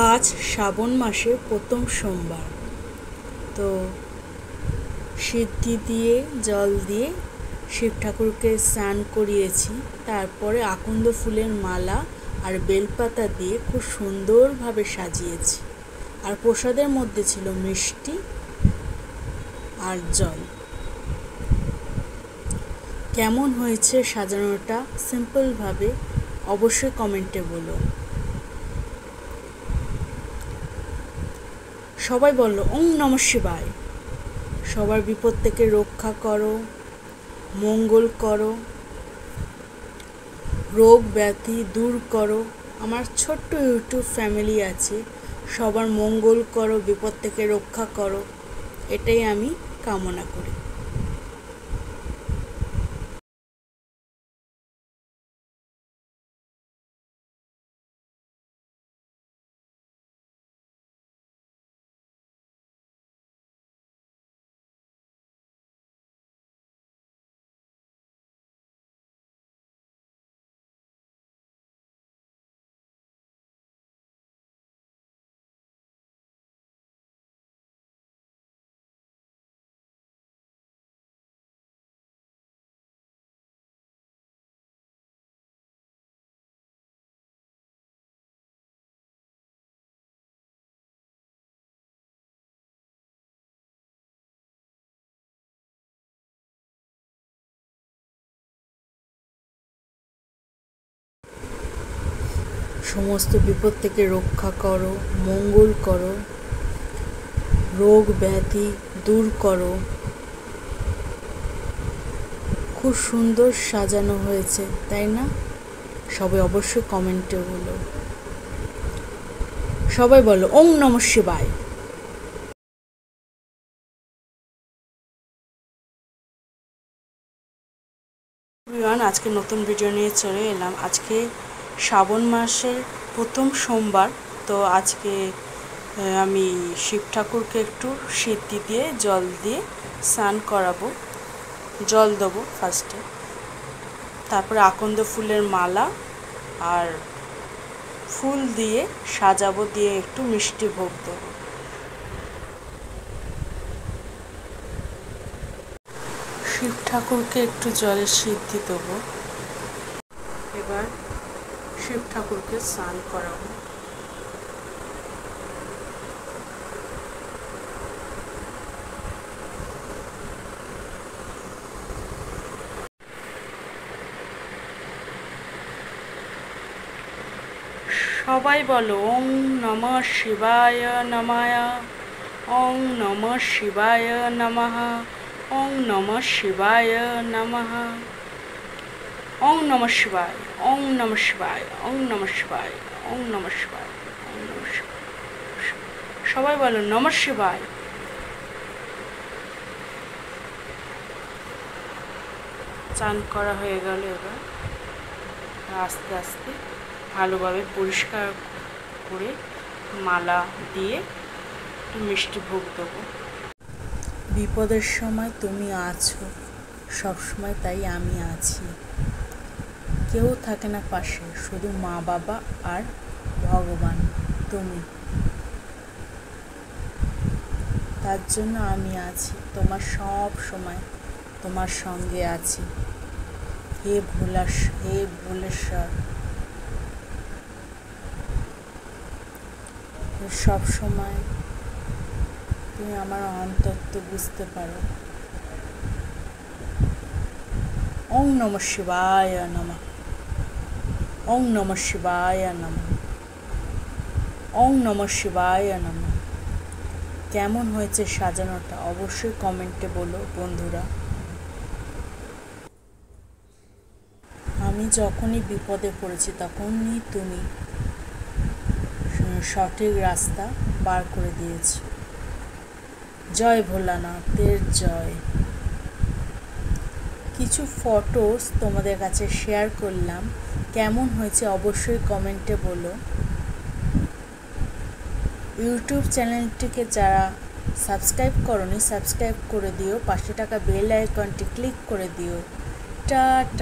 আজ শ্রাবণ মাসের প্রথম সোমবার। তো সিদ্ধি দিয়ে জল দিয়ে শিব ঠাকুরকে স্নান করিয়েছি। তারপরে আকন্দ ফুলের মালা আর বেলপাতা দিয়ে খুব সুন্দরভাবে সাজিয়েছি। আর প্রসাদের মধ্যে ছিল মিষ্টি আর জল। কেমন হয়েছে সাজানোটা সিম্পলভাবে অবশ্যই কমেন্টে বলো। সবাই বলল ওম নমঃ শিবায়। সবার বিপদ থেকে রক্ষা করো, মঙ্গল করো, রোগ ব্যাধি দূর করো। আমার ছোট্ট ইউটিউব ফ্যামিলি আছে, সবার মঙ্গল করো, বিপদ থেকে রক্ষা করো, এটাই আমি কামনা করি। সমস্ত বিপদ থেকে রক্ষা করো, মঙ্গল করো, রোগ ব্যাধি দূর করো। খুব সুন্দর সাজানো হয়েছে, তাই না? সবাই অবশ্যই কমেন্টে বলো। সবাই বলো ওম নমঃ শিবায়। আজকে নতুন ভিডিও নিয়ে চলে এলাম। আজকে শ্রাবণ মাসের প্রথম সোমবার। তো আজকে আমি শিব ঠাকুরকে একটু সিদ্ধি দিয়ে জল দিয়ে স্নান করাবো। জল দেবো ফার্স্টে, তারপরে আকন্দ ফুলের মালা আর ফুল দিয়ে সাজাবো, দিয়ে একটু মিষ্টি ভোগ দেবো। শিব ঠাকুরকে একটু জলে সিদ্ধি দেবো। এবার শিব ঠাকুরকে স্নান করাবো। সবাই বলো ওম নমঃ শিবায় নমঃ, ওম নমঃ শিবায় নমঃ, ওম নমঃ শিবায় নমঃ, ওম নমঃ শিবায়, ওম নমঃ শিবায়, ওম নমঃ শিবায়, ওম নমঃ শিবায়, ওম নমঃ শিবায়। সবাই বলো নমঃ শিবায়। চান করা হয়ে গেল। এবার আস্তে আস্তে ভালোভাবে পরিষ্কার করে মালা দিয়ে একটু মিষ্টি ভোগ দেবো। বিপদের সময় তুমি আছো সবসময়, তাই আমি আছি। কেউ থাকে না পাশে, শুধু মা বাবা আর ভগবান তুমি। তার জন্য আমি আছি, তোমার সব সময় তোমার সঙ্গে আছি। হে ভোলেশ্বর, সব সময় তুমি আমার অন্তত্ব বুঝতে পারো। ওম নমঃ শিবায় নমঃ, ওম নমঃ শিবায় নমঃ, ওম নমঃ শিবায় নমঃ। কেমন হয়েছে সাজানোটা অবশ্যই কমেন্টে বলো বন্ধুরা। আমি যখনই বিপদে পড়েছি তখনই তুমি সঠিক রাস্তা বার করে দিয়েছি। জয় ভোলানাথের জয়। কিছু ফটোস তোমাদের কাছে শেয়ার করলাম, কেমন হয়েছে অবশ্যই কমেন্টে বলো। ইউটিউব চ্যানেলটিকে যারা সাবস্ক্রাইব করোনি সাবস্ক্রাইব করে দিও, পাশে থাকা বেল আইকনটি ক্লিক করে দিও। টাটা।